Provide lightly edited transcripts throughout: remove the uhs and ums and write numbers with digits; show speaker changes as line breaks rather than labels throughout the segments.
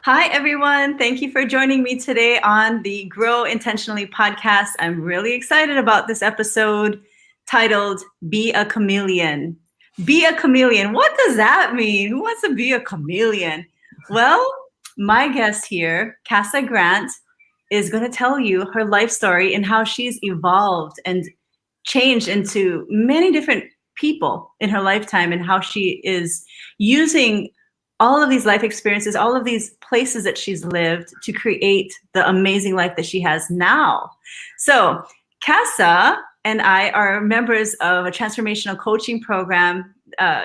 Hi, everyone. Thank you for joining me today on the Grow Intentionally podcast. I'm really excited about this episode titled Be a Chameleon. Be a chameleon. What does that mean? Who wants to be a chameleon? Well, my guest here, Cassa Grant, is going to tell you her life story and how she's evolved and changed into many different people in her lifetime, and how she is using all of these life experiences, all of these places that she's lived to create the amazing life that she has now. So Cassa and I are members of a transformational coaching program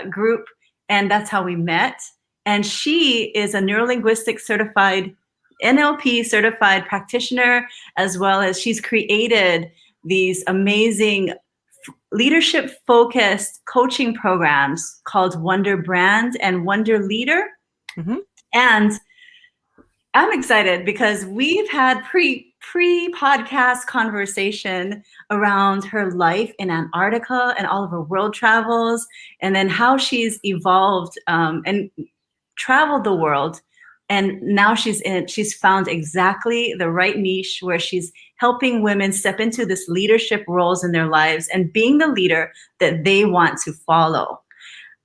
group, and that's how we met. And she is a neurolinguistic certified, NLP certified practitioner, as well as she's created these amazing leadership focused coaching programs called Wonderbrand and Wonderleader. Mm-hmm. And I'm excited because we've had pre-podcast conversation around her life in Antarctica and all of her world travels, and then how she's evolved and traveled the world. And now she's found exactly the right niche where she's helping women step into this leadership roles in their lives and being the leader that they want to follow.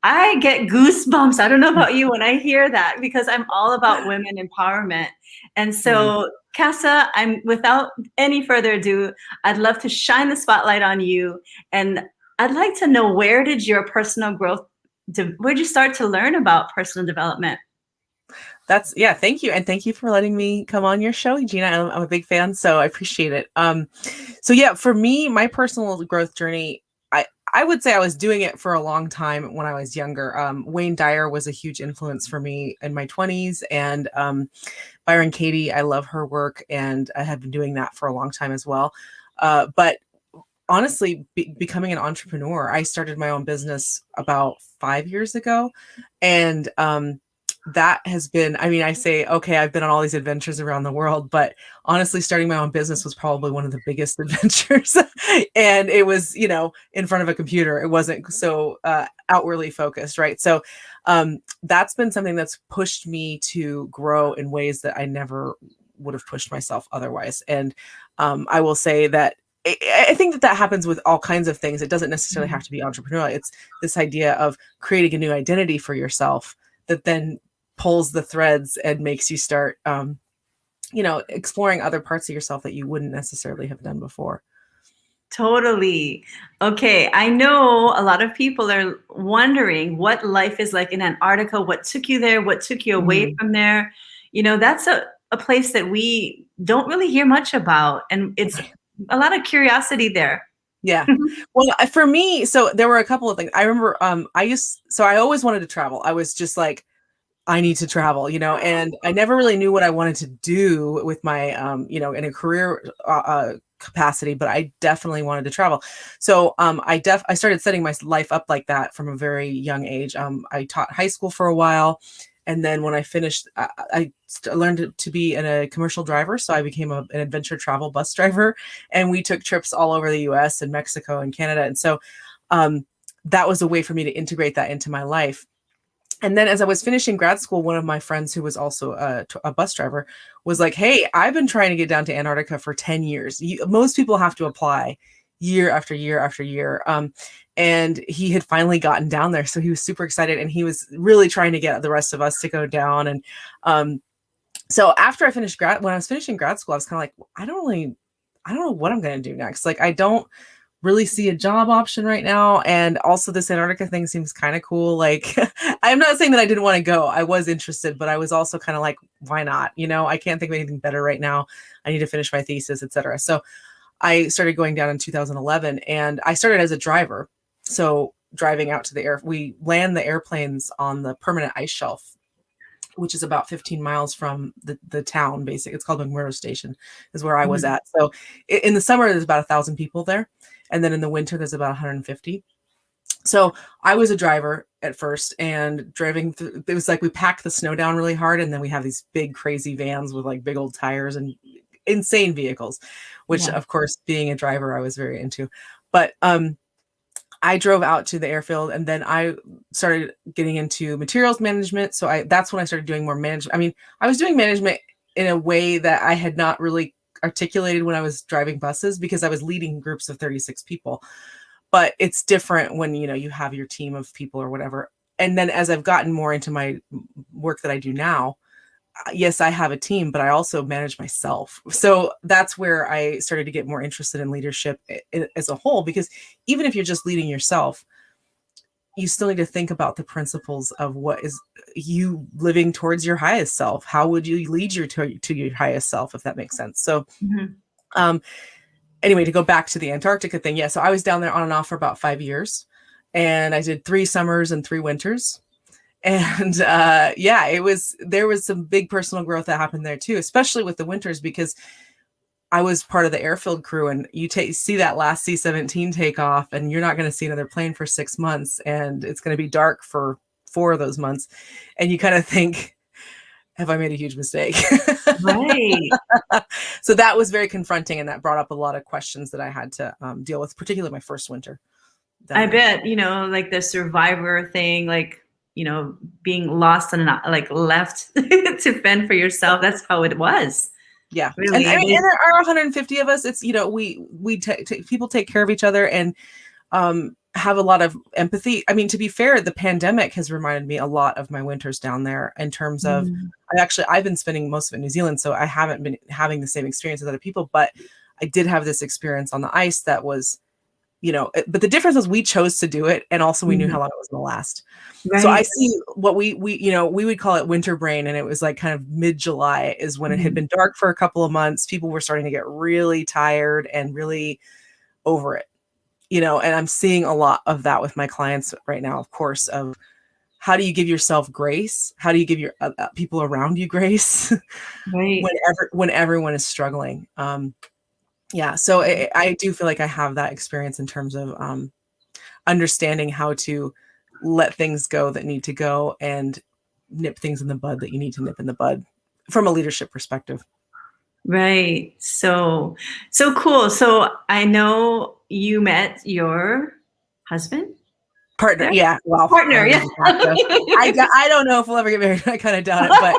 I get goosebumps. I don't know about you when I hear that, because I'm all about women empowerment. And so, Cassa, without any further ado, I'd love to shine the spotlight on you. And I'd like to know, where did you start to learn about personal development?
Thank you. And thank you for letting me come on your show, Gina. I'm a big fan, so I appreciate it. For me, my personal growth journey, I would say I was doing it for a long time when I was younger. Wayne Dyer was a huge influence for me in my 20s, and Byron Katie, I love her work, and I have been doing that for a long time as well. But honestly, becoming an entrepreneur, I started my own business about 5 years ago, and that has been, I say, okay, I've been on all these adventures around the world, but honestly, starting my own business was probably one of the biggest adventures. And it was, in front of a computer. It wasn't so outwardly focused, right? So that's been something that's pushed me to grow in ways that I never would have pushed myself otherwise. And I will say that I think that happens with all kinds of things. It doesn't necessarily have to be entrepreneurial. It's this idea of creating a new identity for yourself that then pulls the threads and makes you start, exploring other parts of yourself that you wouldn't necessarily have done before.
Totally. Okay. I know a lot of people are wondering what life is like in Antarctica. What took you there? What took you away from there? That's a place that we don't really hear much about. And it's a lot of curiosity there.
Yeah. Well, for me, so there were a couple of things. I remember I always wanted to travel. I was just like, I need to travel, and I never really knew what I wanted to do with my, in a career capacity, but I definitely wanted to travel. So I started setting my life up like that from a very young age. I taught high school for a while. And then when I finished, I learned to be a commercial driver. So I became an adventure travel bus driver, and we took trips all over the US and Mexico and Canada. And so that was a way for me to integrate that into my life. And then as I was finishing grad school, one of my friends who was also a bus driver was like, hey, I've been trying to get down to Antarctica for 10 years. Most people have to apply year after year after year. And he had finally gotten down there. So he was super excited, and he was really trying to get the rest of us to go down. And so after when I was finishing grad school, I was kind of like, I don't know what I'm going to do next. Like, I don't really see a job option right now. And also this Antarctica thing seems kind of cool. Like, I'm not saying that I didn't want to go. I was interested, but I was also kind of like, why not? I can't think of anything better right now. I need to finish my thesis, etc. So I started going down in 2011, and I started as a driver. So driving out to we land the airplanes on the permanent ice shelf, which is about 15 miles from the town, basically. It's called McMurdo Station, is where I was at. So in the summer, there's about 1,000 people there. And then in the winter, there's about 150. So I was a driver at first, and driving through, it was like we packed the snow down really hard. And then we have these big, crazy vans with like big old tires and insane vehicles, which of course, being a driver, I was very into. But I drove out to the airfield, and then I started getting into materials management. So that's when I started doing more management. I mean, I was doing management in a way that I had not really articulated when I was driving buses, because I was leading groups of 36 people. But it's different when, you have your team of people or whatever. And then as I've gotten more into my work that I do now, yes, I have a team, but I also manage myself. So that's where I started to get more interested in leadership as a whole, because even if you're just leading yourself, you still need to think about the principles of what is you living towards your highest self. How would you lead to your highest self, if that makes sense? So, anyway, to go back to the Antarctica thing. Yeah. So I was down there on and off for about 5 years, and I did 3 summers and 3 winters. And there was some big personal growth that happened there too, especially with the winters, because I was part of the airfield crew, and you see that last C-17 takeoff, and you're not going to see another plane for 6 months, and it's going to be dark for 4 of those months. And you kind of think, have I made a huge mistake?
Right.
So that was very confronting, and that brought up a lot of questions that I had to deal with, particularly my first winter.
I bet, like the survivor thing, like, being lost and like left to fend for yourself. That's how it was.
Yeah.
Really.
And there are 150 of us. It's, people take care of each other and have a lot of empathy. I mean, to be fair, the pandemic has reminded me a lot of my winters down there, in terms of, I've been spending most of it in New Zealand, so I haven't been having the same experience as other people, but I did have this experience on the ice that was, but the difference was we chose to do it, and also we knew how long it was going to last. Right. So I see what we would call it winter brain, and it was like kind of mid-July is when it had been dark for a couple of months. People were starting to get really tired and really over it, and I'm seeing a lot of that with my clients right now, of course, of how do you give yourself grace? How do you give your people around you grace? Right. when everyone is struggling? Yeah. So I do feel like I have that experience in terms of understanding how to let things go that need to go, and nip things in the bud that you need to nip in the bud from a leadership perspective.
Right. So cool. So I know you met your husband?
Partner. Yeah. Well,
partner. Yeah.
I don't know if we'll ever get married. I kind of doubt it, but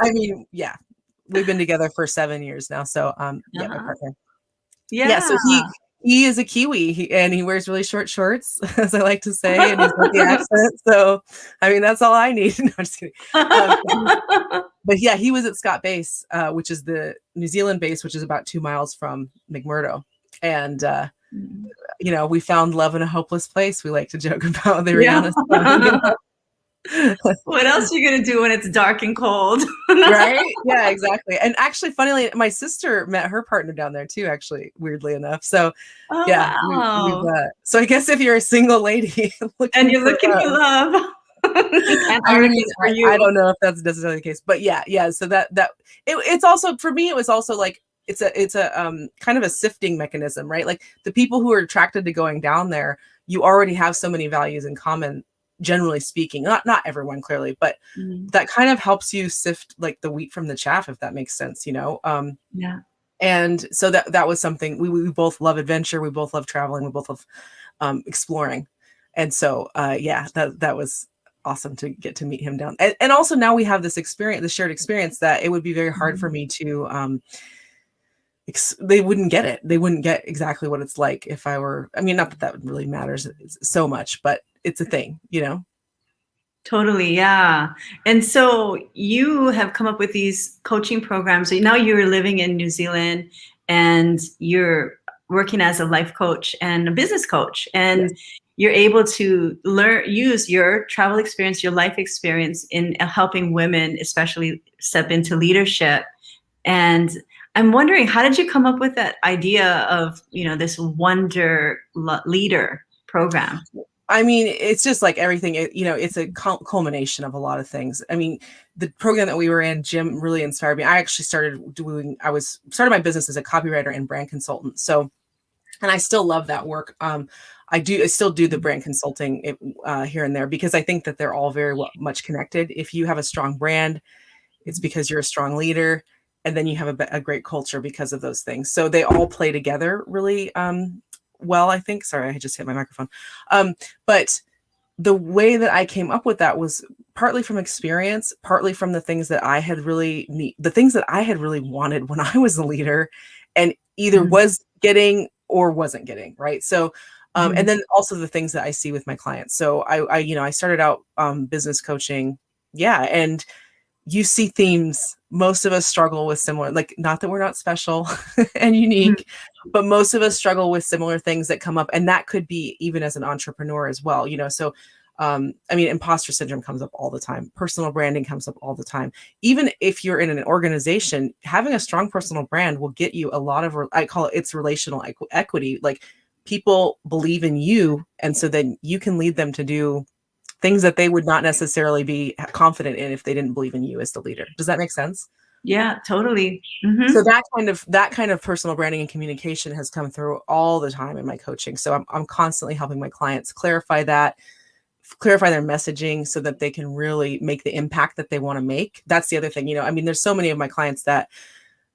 I mean, yeah, we've been together for 7 years now. So, yeah, my partner. Yeah. So he is a Kiwi, and he wears really short shorts, as I like to say, and he's got the accent. So, I mean, that's all I need. No, I'm just kidding. But yeah, he was at Scott Base, which is the New Zealand base, which is about 2 miles from McMurdo. And, we found love in a hopeless place. We like to joke about the Rihanna song.
What else are you going to do when it's dark and cold?
Right? Yeah, exactly. And actually, funnily, my sister met her partner down there too, actually, weirdly enough. So,
wow.
So I guess if you're a single lady
and you're looking for love,
I don't know if that's necessarily the case, but yeah. So it's also, for me, it was also like, it's a kind of a sifting mechanism, right? Like the people who are attracted to going down there, you already have so many values in common, generally speaking. Not everyone, clearly, but that kind of helps you sift like the wheat from the chaff, if that makes sense, Yeah. And so that was something we both love adventure. We both love traveling. We both love exploring. And so, that was awesome to get to meet him down. And also now we have this experience, the shared experience, that it would be very hard for me to, they wouldn't get it. They wouldn't get exactly what it's like if I were, I mean, not that really matters so much, but it's a thing,
Totally. Yeah. And so you have come up with these coaching programs. So now you're living in New Zealand, and you're working as a life coach and a business coach, and you're able to use your travel experience, your life experience in helping women, especially step into leadership. And I'm wondering, how did you come up with that idea of, this Wonderleader program?
I mean, it's just like everything, it's a culmination of a lot of things. I mean, the program that we were in, Jim, really inspired me. I actually started my business as a copywriter and brand consultant. So, and I still love that work. I still do the brand consulting here and there, because I think that they're all very much connected. If you have a strong brand, it's because you're a strong leader. And then you have a great culture because of those things. So they all play together really well, I think. Sorry, I just hit my microphone. But the way that I came up with that was partly from experience, partly from the things that I had really wanted when I was a leader, and either was getting or wasn't getting, right? So, and then also the things that I see with my clients. So I started out business coaching, and you see themes. Most of us struggle with similar, like, not that we're not special and unique, but most of us struggle with similar things that come up. And that could be even as an entrepreneur as well, So, imposter syndrome comes up all the time. Personal branding comes up all the time. Even if you're in an organization, having a strong personal brand will get you a lot of, I call it's relational equity. Like, people believe in you. And so then you can lead them to do things that they would not necessarily be confident in if they didn't believe in you as the leader. Does that make sense?
Yeah, totally.
So that kind of personal branding and communication has come through all the time in my coaching. So I'm constantly helping my clients clarify their messaging so that they can really make the impact that they want to make. That's the other thing, there's so many of my clients that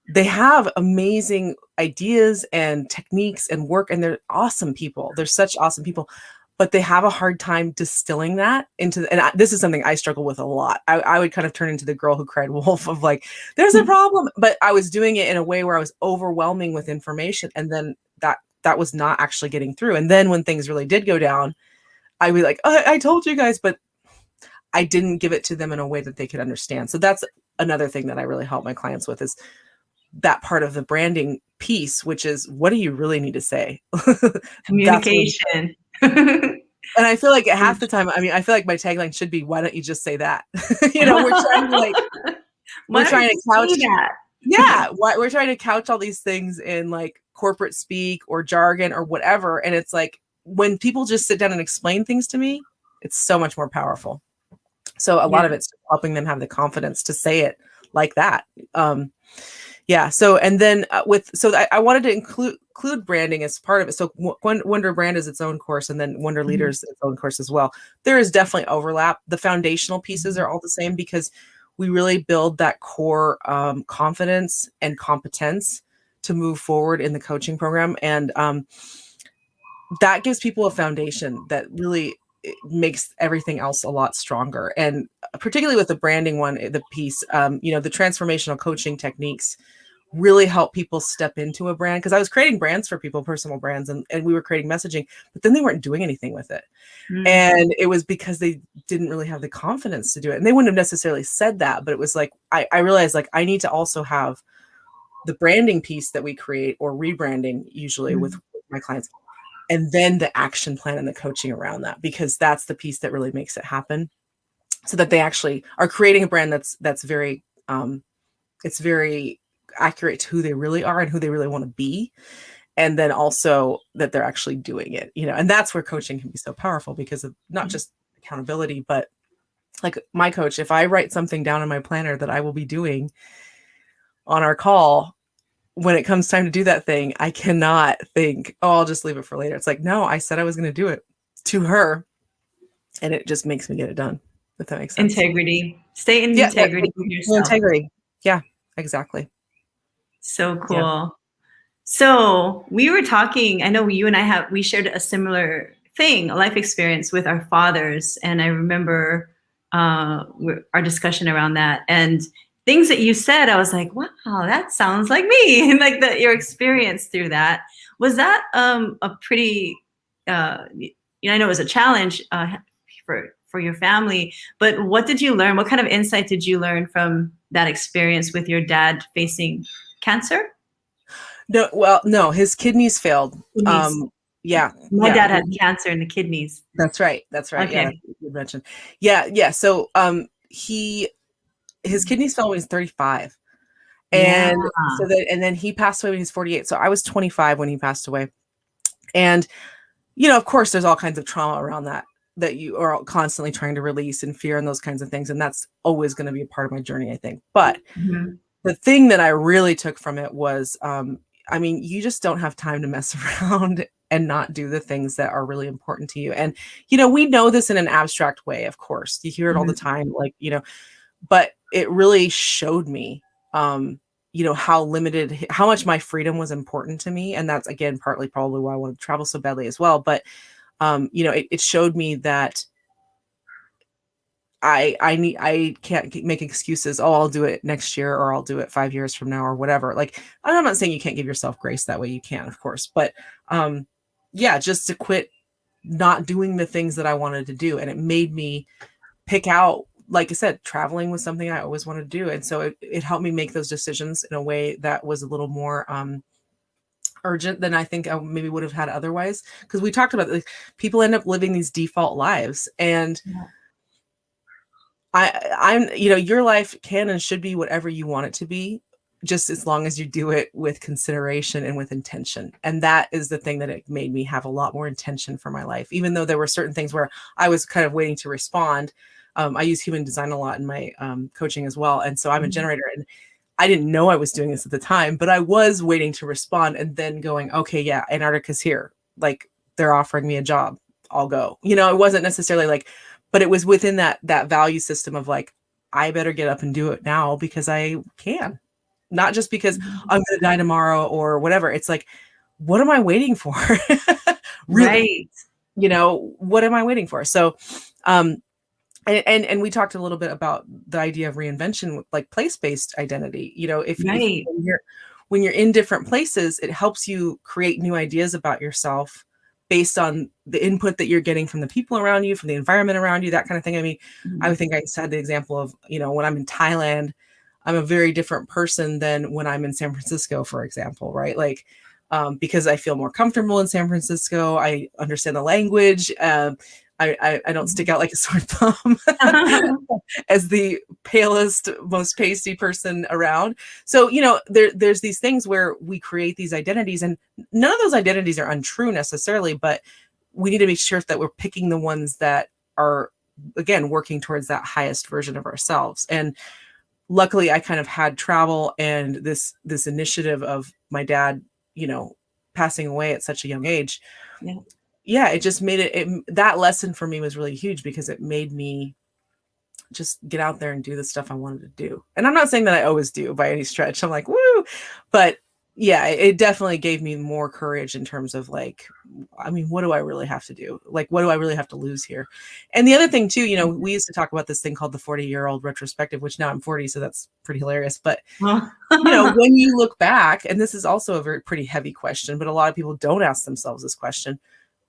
they have amazing ideas and techniques and work, and they're awesome people. They're such awesome people, but they have a hard time distilling that into, this is something I struggle with a lot. I would kind of turn into the girl who cried wolf of like, there's a problem, but I was doing it in a way where I was overwhelming with information. And then that was not actually getting through. And then when things really did go down, I'd be like, I told you guys, but I didn't give it to them in a way that they could understand. So that's another thing that I really help my clients with, is that part of the branding piece, which is, what do you really need to say?
Communication.
And I feel like half the time, I feel like my tagline should be, why don't you just say that? We're trying to couch that. Yeah. We're trying to couch all these things in like corporate speak or jargon or whatever. And it's like, when people just sit down and explain things to me, it's so much more powerful. So a lot of it's helping them have the confidence to say it like that. So, and then I wanted to include branding as part of it. So Wonderbrand is its own course, and then Wonderleader is its own course as well. There is definitely overlap. The foundational pieces are all the same because we really build that core confidence and competence to move forward in the coaching program. And that gives people a foundation that really makes everything else a lot stronger. And particularly with the branding one, the piece, the transformational coaching techniques really help people step into a brand. Because I was creating brands for people, personal brands, and we were creating messaging, but then they weren't doing anything with it. And it was because they didn't really have the confidence to do it. And they wouldn't have necessarily said that, but it was like, I realized like I need to also have the branding piece that we create, or rebranding usually with my clients, and then the action plan and the coaching around that, because that's the piece that really makes it happen, so that they actually are creating a brand that's very, it's very accurate to who they really are and who they really want to be. And then also that they're actually doing it, and that's where coaching can be so powerful, because of not just accountability, but like my coach, if I write something down in my planner that I will be doing on our call, when it comes time to do that thing, I cannot think, I'll just leave it for later. It's like, no, I said I was going to do it to her, and it just makes me get it done. If that makes sense.
Integrity. Stay in integrity with yourself.
Integrity. Yeah, exactly.
So cool. Yeah. So we were talking, I know you and we shared a similar thing, a life experience with our fathers. And I remember our discussion around that, and things that you said, I was like, wow, that sounds like me. And like your experience through that. Was that a pretty, I know it was a challenge for your family, but what did you learn? What kind of insight did you learn from that experience with your dad facing cancer?
No, his kidneys failed. Yeah.
My dad had cancer in the kidneys.
That's right. Okay. Yeah, you mentioned. Yeah. So his kidneys fell when he was 35. And and then he passed away when he was 48. So I was 25 when he passed away. And, of course, there's all kinds of trauma around that you are constantly trying to release, and fear and those kinds of things. And that's always going to be a part of my journey, I think. But the thing that I really took from it was, you just don't have time to mess around and not do the things that are really important to you. And, we know this in an abstract way, of course. You hear it all the time, but it really showed me how limited, how much my freedom was important to me. And that's, again, partly probably why I wanted to travel so badly as well. But, it showed me that I can't make excuses. Oh, I'll do it next year, or I'll do it 5 years from now, or whatever. Like, I'm not saying you can't give yourself grace that way. You can, of course. But, yeah, just to quit not doing the things that I wanted to do. And it made me pick out, like I said, traveling was something I always wanted to do. And so it helped me make those decisions in a way that was a little more urgent than I think I maybe would have had otherwise. Because we talked about, like, people end up living these default lives. And
Yeah.
I'm, your life can and should be whatever you want it to be, just as long as you do it with consideration and with intention. And that is the thing that it made me have a lot more intention for my life, even though there were certain things where I was kind of waiting to respond. I use human design a lot in my coaching as well. And so I'm a generator, and I didn't know I was doing this at the time, but I was waiting to respond and then going, okay, yeah, Antarctica's here. Like, they're offering me a job. I'll go. It wasn't necessarily like, but it was within that value system of like, I better get up and do it now because I can. Not just because I'm going to die tomorrow or whatever. It's like, what am I waiting for? Really?
Right.
What am I waiting for? So, and we talked a little bit about the idea of reinvention with like place-based identity. If
Right.
when you're in different places, it helps you create new ideas about yourself based on the input that you're getting from the people around you, from the environment around you, that kind of thing. I mean, I would think I had the example of, when I'm in Thailand, I'm a very different person than when I'm in San Francisco, for example, right? Like, because I feel more comfortable in San Francisco. I understand the language. I don't stick out like a sore thumb as the palest, most pasty person around. So, there's these things where we create these identities, and none of those identities are untrue necessarily, but we need to make sure that we're picking the ones that are, again, working towards that highest version of ourselves. And luckily I kind of had travel and this initiative of my dad, passing away at such a young age. Yeah, it just made that lesson for me was really huge, because it made me just get out there and do the stuff I wanted to do. And I'm not saying that I always do by any stretch. I'm like, woo, but yeah, it definitely gave me more courage in terms of like, I mean, what do I really have to do? Like, what do I really have to lose here? And the other thing too, we used to talk about this thing called the 40-year-old retrospective, which now I'm 40, so that's pretty hilarious. But when you look back, and this is also a very pretty heavy question, but a lot of people don't ask themselves this question.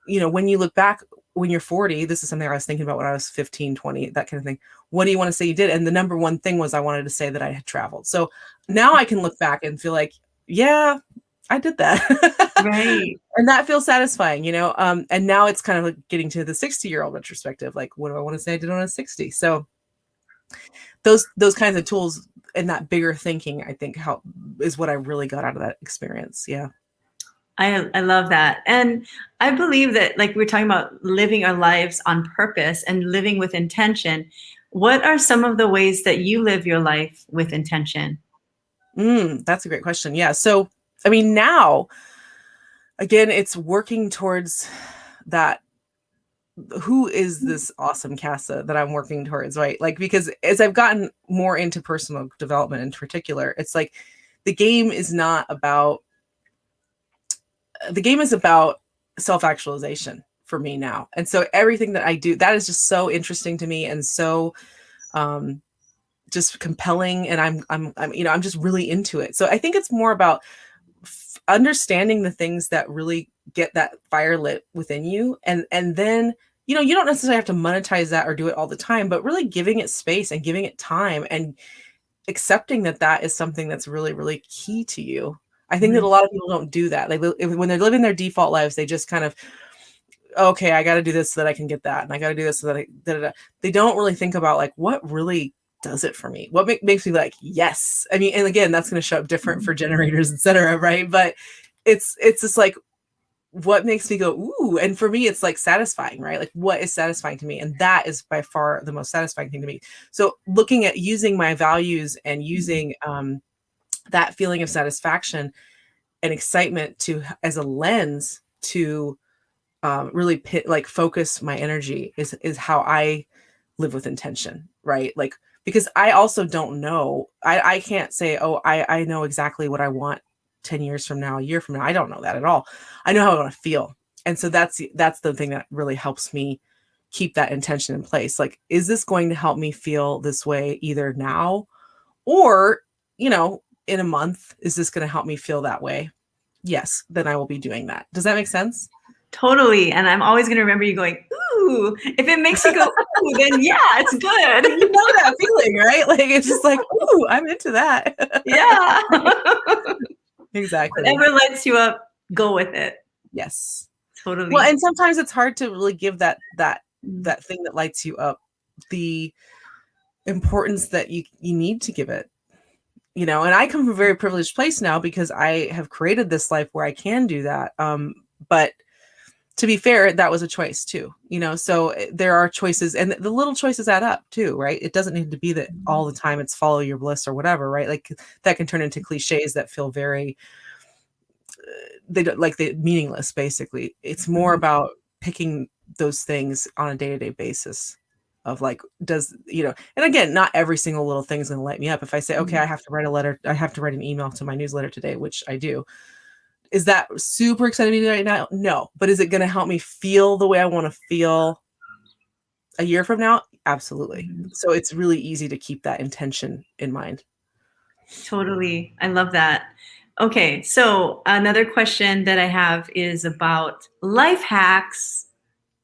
When you look back, when you're 40, this is something I was thinking about when I was 15, 20, that kind of thing. What do you want to say you did? And the number one thing was I wanted to say that I had traveled. So now I can look back and feel like, yeah, I did that.
Right.
And that feels satisfying, and now it's kind of like getting to the 60-year-old retrospective. Like, what do I want to say I did when I was 60? So those kinds of tools and that bigger thinking, I think, is what I really got out of that experience. Yeah.
I love that. And I believe that, like, we're talking about living our lives on purpose and living with intention. What are some of the ways that you live your life with intention?
That's a great question. Yeah. So, I mean, now, again, it's working towards that. Who is this awesome Cassa that I'm working towards, right? Like, because as I've gotten more into personal development in particular, it's like the game is about self-actualization for me now. And so everything that I do, that is just so interesting to me and so just compelling. And I'm just really into it. So I think it's more about understanding the things that really get that fire lit within you. And then, you don't necessarily have to monetize that or do it all the time, but really giving it space and giving it time and accepting that that is something that's really, really key to you. I think that a lot of people don't do that. Like, when they're living their default lives, they just kind of, okay, I got to do this so that I can get that. And I got to do this so that they don't really think about like, what really does it for me? What makes me like, yes. I mean, and again, that's going to show up different for generators, et cetera. Right. But it's just like, what makes me go, ooh. And for me, it's like satisfying, right? Like, what is satisfying to me? And that is by far the most satisfying thing to me. So looking at using my values and using that feeling of satisfaction and excitement as a lens to really focus my energy is how I live with intention, right? Like, because I also don't know. I can't say, oh, I know exactly what I want 10 years from now, a year from now. I don't know that at all. I know how I want to feel. And so that's the thing that really helps me keep that intention in place. Like, is this going to help me feel this way either now or, in a month? Is this going to help me feel that way? Yes, then I will be doing that. Does that make sense?
Totally. And I'm always going to remember you going, ooh. If it makes you go, ooh, then yeah, it's good.
You know that feeling, right? Like, it's just like, ooh, I'm into that.
Yeah.
Exactly.
Whatever lights you up, go with it.
Yes.
Totally.
Well, and sometimes it's hard to really give that thing that lights you up the importance that you need to give it. And I come from a very privileged place now because I have created this life where I can do that. But to be fair, that was a choice too, so there are choices, and the little choices add up too, right? It doesn't need to be that all the time it's follow your bliss or whatever, right? Like that can turn into cliches that feel very, they don't like the meaningless. Basically, it's more about picking those things on a day-to-day basis of like, and again, not every single little thing is going to light me up. If I say, okay, I have to write a letter, I have to write an email to my newsletter today, which I do. Is that super exciting to me right now? No. But is it going to help me feel the way I want to feel a year from now? Absolutely. So it's really easy to keep that intention in mind.
Totally. I love that. Okay. So another question that I have is about life hacks.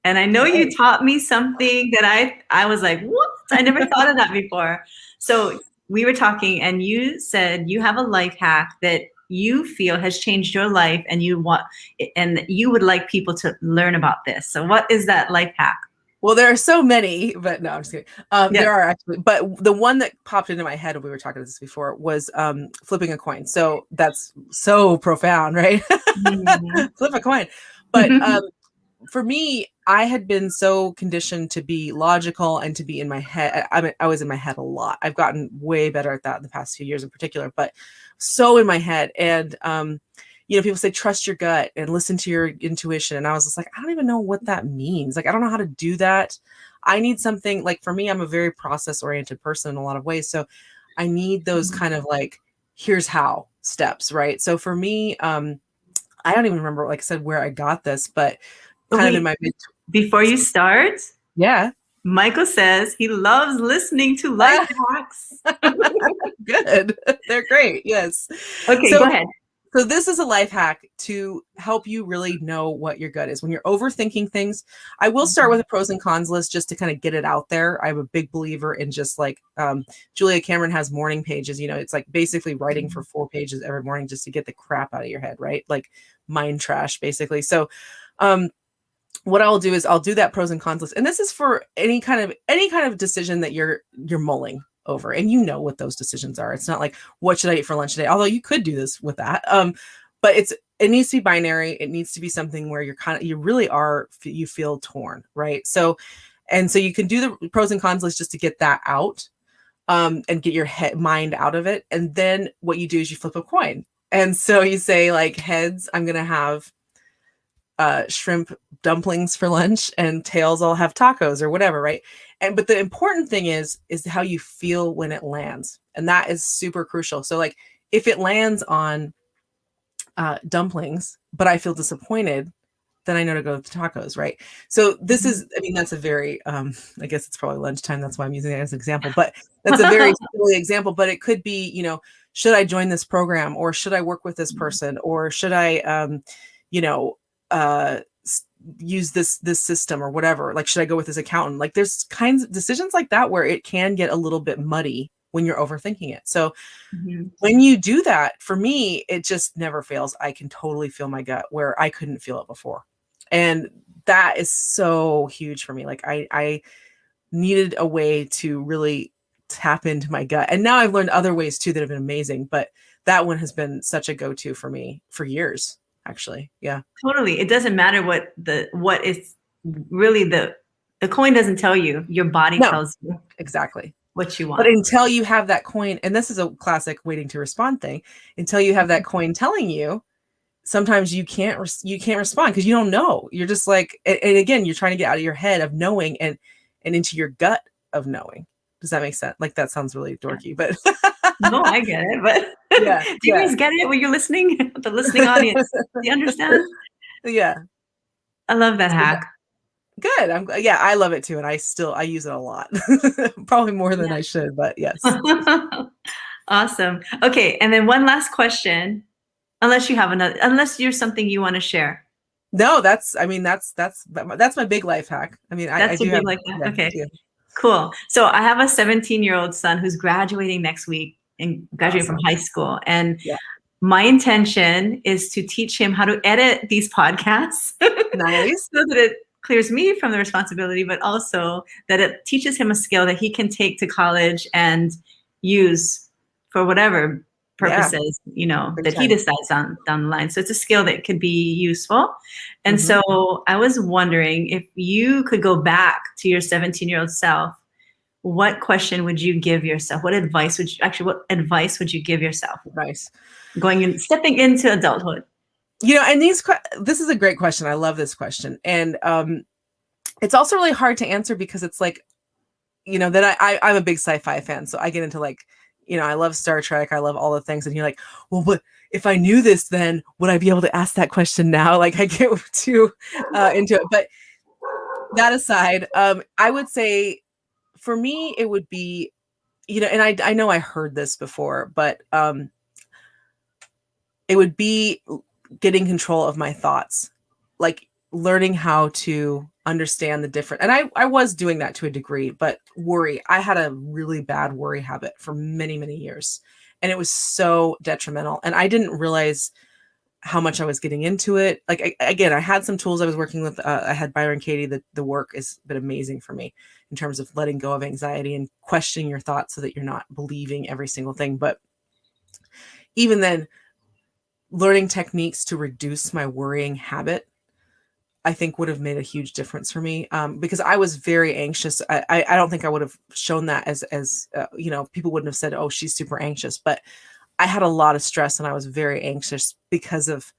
And I know you taught me something that I was like, what? I never thought of that before. So we were talking and you said you have a life hack that you feel has changed your life and you would like people to learn about this. So what is that life hack?
Well, there are so many, but no, I'm just kidding. There are actually, but the one that popped into my head when we were talking about this before was flipping a coin. So that's so profound, right? Flip a coin. But for me, I had been so conditioned to be logical and to be in my head. I was in my head a lot. I've gotten way better at that in the past few years in particular, but so in my head. And, people say, trust your gut and listen to your intuition. And I was just like, I don't even know what that means. Like, I don't know how to do that. I need something like, for me, I'm a very process oriented person in a lot of ways. So I need those kind of like, here's how steps. Right. So for me, I don't even remember, like I said, where I got this, but kind of in my
before you start, Michael says he loves listening to life hacks.
Good. They're great. Yes.
Okay, go ahead.
So this is a life hack to help you really know what your gut is. When you're overthinking things, I will start with a pros and cons list just to kind of get it out there. I'm a big believer in just like Julia Cameron has morning pages. It's like basically writing for 4 pages every morning just to get the crap out of your head, right? Like mind trash, basically. So what I'll do is I'll do that pros and cons list. And this is for any kind of decision that you're mulling over, and what those decisions are. It's not like, what should I eat for lunch today? Although you could do this with that. But it needs to be binary. It needs to be something where you feel torn, right? So you can do the pros and cons list just to get that out, and get your mind out of it. And then what you do is you flip a coin. And so you say like, heads, I'm going to have shrimp dumplings for lunch, and tails, I'll have tacos or whatever, right? But the important thing is how you feel when it lands, and that is super crucial. So like if it lands on dumplings, but I feel disappointed, then I know to go to tacos, right? So this is, that's a very I guess it's probably lunchtime, that's why I'm using it as an example, but that's a very silly example. But it could be, should I join this program, or should I work with this person, or should I use this system or whatever? Like, should I go with this accountant? Like, there's kinds of decisions like that where it can get a little bit muddy when you're overthinking it. So when you do that, for me, it just never fails. I can totally feel my gut where I couldn't feel it before. And that is so huge for me. Like I needed a way to really tap into my gut. And now I've learned other ways too that have been amazing, but that one has been such a go-to for me for years. Actually. Yeah.
Totally. It doesn't matter what is really the coin doesn't tell you. Your body tells you
exactly
what you want.
But until you have that coin, and this is a classic waiting to respond thing, until you have that coin telling you, sometimes you can't respond because you don't know. You're just like, and again, you're trying to get out of your head of knowing and into your gut of knowing. Does that make sense? Like, that sounds really dorky, but
No, I get it. But
yeah,
do you guys get it when you're listening? The listening audience, do you understand?
yeah.
I love that
So
hack.
good. Yeah, I love it too, and I use it a lot. Probably more than I should, but yes.
Awesome. Okay, and then one last question, unless you have another, unless you're something you want to share.
No, that's my big life hack. I mean, I
That's
do
your
have,
big like that.
yeah,
Okay,
yeah.
cool. So I have a 17-year-old son who's graduating next week and graduating from
Awesome.
high school. And
Yeah.
my intention is to teach him how to edit these podcasts
Nice.
so that it clears me from the responsibility, but also that it teaches him a skill that he can take to college and use for whatever
Yeah.
purposes,
Big
that he
time.
decides on down the line. So it's a skill that could be useful. And so I was wondering if you could go back to your 17-year-old self, what question would you give yourself? What advice would you give yourself
Nice.
stepping into adulthood?
And this is a great question. I love this question. And it's also really hard to answer because it's like, that I'm a big sci-fi fan. So I get into like, I love Star Trek. I love all the things. And you're like, well, but if I knew this, then would I be able to ask that question now? Like, I get too into it. But that aside, I would say for me, it would be, and I know I heard this before, but it would be getting control of my thoughts, like learning how to understand the different. And I was doing that to a degree, but I had a really bad worry habit for many, many years. And it was so detrimental. And I didn't realize how much I was getting into it. Like, again, I had some tools I was working with. I had Byron Katie. The work has been amazing for me in terms of letting go of anxiety and questioning your thoughts so that you're not believing every single thing. But even then, learning techniques to reduce my worrying habit, I think would have made a huge difference for me, because I was very anxious. I don't think I would have shown that as people wouldn't have said, oh, she's super anxious, but I had a lot of stress and I was very anxious because of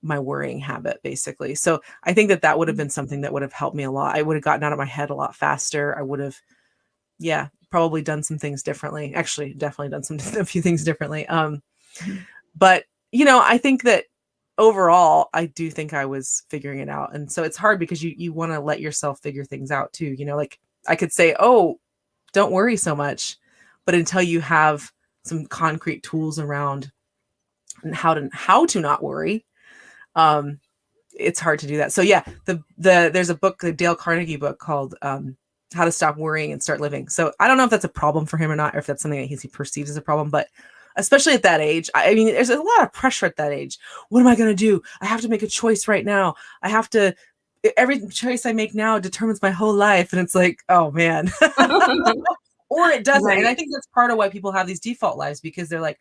my worrying habit, basically. So I think that would have been something that would have helped me a lot. I would have gotten out of my head a lot faster. I would have, probably done some things differently. Actually, definitely done a few things differently. But I think that overall, I do think I was figuring it out. And so it's hard because you want to let yourself figure things out too. Like I could say, oh, don't worry so much. But until you have some concrete tools around and how to not worry, it's hard to do that. So yeah, there's a book, the Dale Carnegie book called How to Stop Worrying and Start Living. So I don't know if that's a problem for him or not, or if that's something that he perceives as a problem, but especially at that age, I mean, there's a lot of pressure at that age. What am I going to do? I have to make a choice right now. Every choice I make now determines my whole life. And it's like, oh man, or it doesn't. Right. And I think that's part of why people have these default lives, because they're like,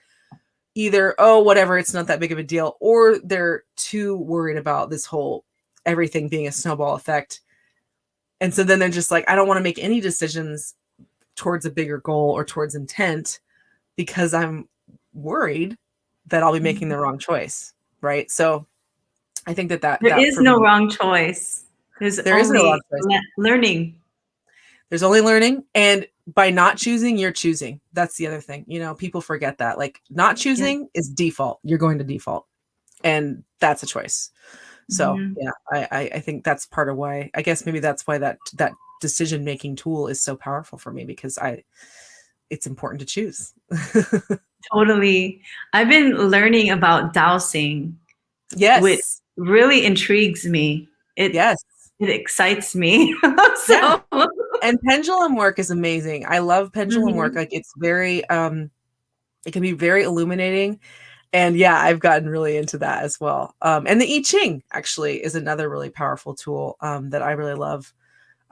either, oh, whatever, it's not that big of a deal, or they're too worried about this whole everything being a snowball effect. And so then they're just like, I don't want to make any decisions towards a bigger goal or towards intent because I'm worried that I'll be making the wrong choice. Right. So I think that
there is no wrong choice. There is no wrong choice. Learning.
There's only learning. And by not choosing, you're choosing. That's the other thing. People forget that. Like, not choosing is default. You're going to default. And that's a choice. So I think that's part of why, I guess maybe that's why that decision-making tool is so powerful for me, because it's important to choose.
Totally. I've been learning about dowsing.
Yes.
Which really intrigues me. It excites me.
And pendulum work is amazing. I love pendulum work. Like, it's very, it can be very illuminating. And I've gotten really into that as well. And the I Ching actually is another really powerful tool that I really love.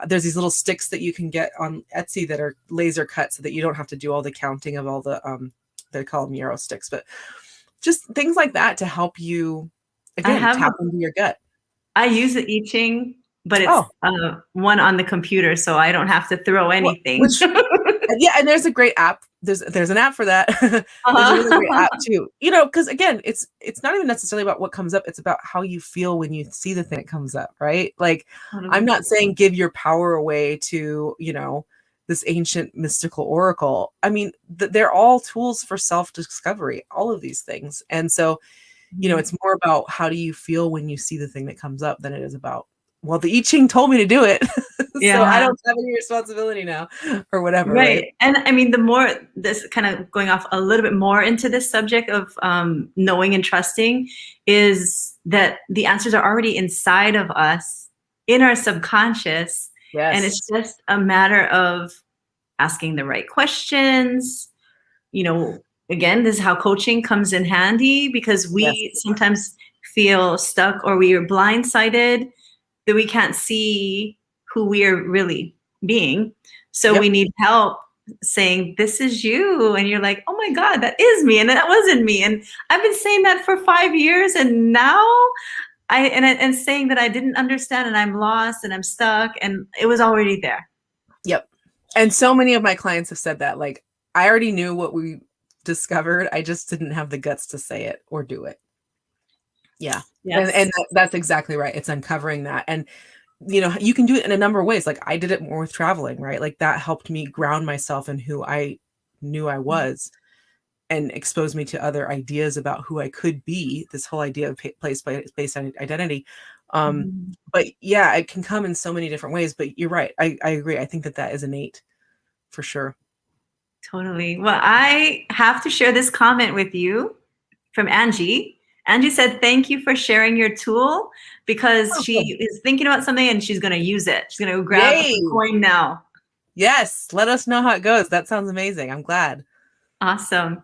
There's these little sticks that you can get on Etsy that are laser cut so that you don't have to do all the counting of all the, they call them Euro sticks, but just things like that to help you, again, tap into your gut.
I use the I Ching, but it's one on the computer, so I don't have to throw anything.
And there's a great app. There's an app for that. There's a really great app too. Because again, it's not even necessarily about what comes up. It's about how you feel when you see the thing that comes up, right? Like, I'm not saying give your power away to, this ancient mystical oracle. I mean, they're all tools for self-discovery, all of these things. And so, it's more about how do you feel when you see the thing that comes up than it is about, well, the I Ching told me to do it. So I don't have any responsibility now or whatever. Right.
And I mean, the more this kind of going off a little bit more into this subject of knowing and trusting is that the answers are already inside of us in our subconscious.
Yes.
And it's just a matter of asking the right questions. Again, this is how coaching comes in handy, because we sometimes feel stuck or we are blindsided that we can't see who we are really being. So we need help saying, this is you. And you're like, oh my God, that is me. And that wasn't me. And I've been saying that for 5 years. And now and saying that I didn't understand and I'm lost and I'm stuck, and it was already there.
Yep. And so many of my clients have said that, like, I already knew what we discovered. I just didn't have the guts to say it or do it. Yeah. Yes. And that's exactly right. It's uncovering that. And, you can do it in a number of ways. Like, I did it more with traveling, right? Like, that helped me ground myself in who I knew I was and exposed me to other ideas about who I could be, this whole idea of place-based identity. But yeah, it can come in so many different ways, but you're right. I agree. I think that is innate for sure.
Totally. Well, I have to share this comment with you from Angie. Angie said, thank you for sharing your tool, because she is thinking about something and she's going to use it. She's going to grab a coin now.
Yes. Let us know how it goes. That sounds amazing. I'm glad.
Awesome.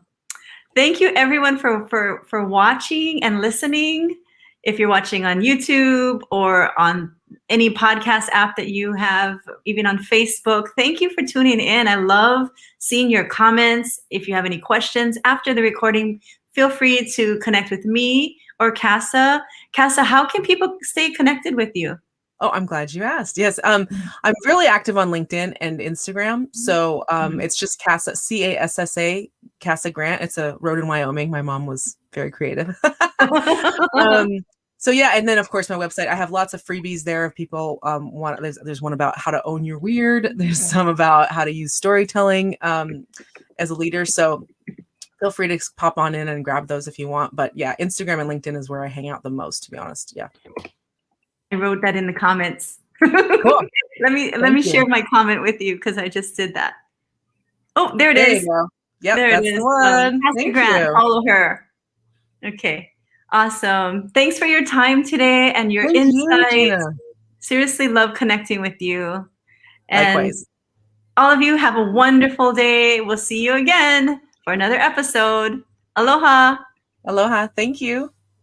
Thank you everyone for watching and listening. If you're watching on YouTube or on any podcast app that you have, even on Facebook, thank you for tuning in. I love seeing your comments. If you have any questions after the recording, feel free to connect with me or Cassa. Cassa, how can people stay connected with you?
Oh, I'm glad you asked. Yes. I'm really active on LinkedIn and Instagram. So it's just Cassa, Cassa, Cassa Grant. It's a road in Wyoming. My mom was very creative. So yeah, and then of course my website. I have lots of freebies there if people want. There's one about how to own your weird. There's some about how to use storytelling as a leader. So feel free to pop on in and grab those if you want. But yeah, Instagram and LinkedIn is where I hang out the most, to be honest. Yeah.
I wrote that in the comments.
Cool.
let me share my comment with you, because I just did that. Oh, there it is.
You go. Yep,
there
that's
it is.
The one.
Cassa Grant, follow her. Okay. Awesome. Thanks for your time today and your insights. Seriously love connecting with you. And
likewise.
All of you have a wonderful day. We'll see you again for another episode. Aloha.
Aloha. Thank you.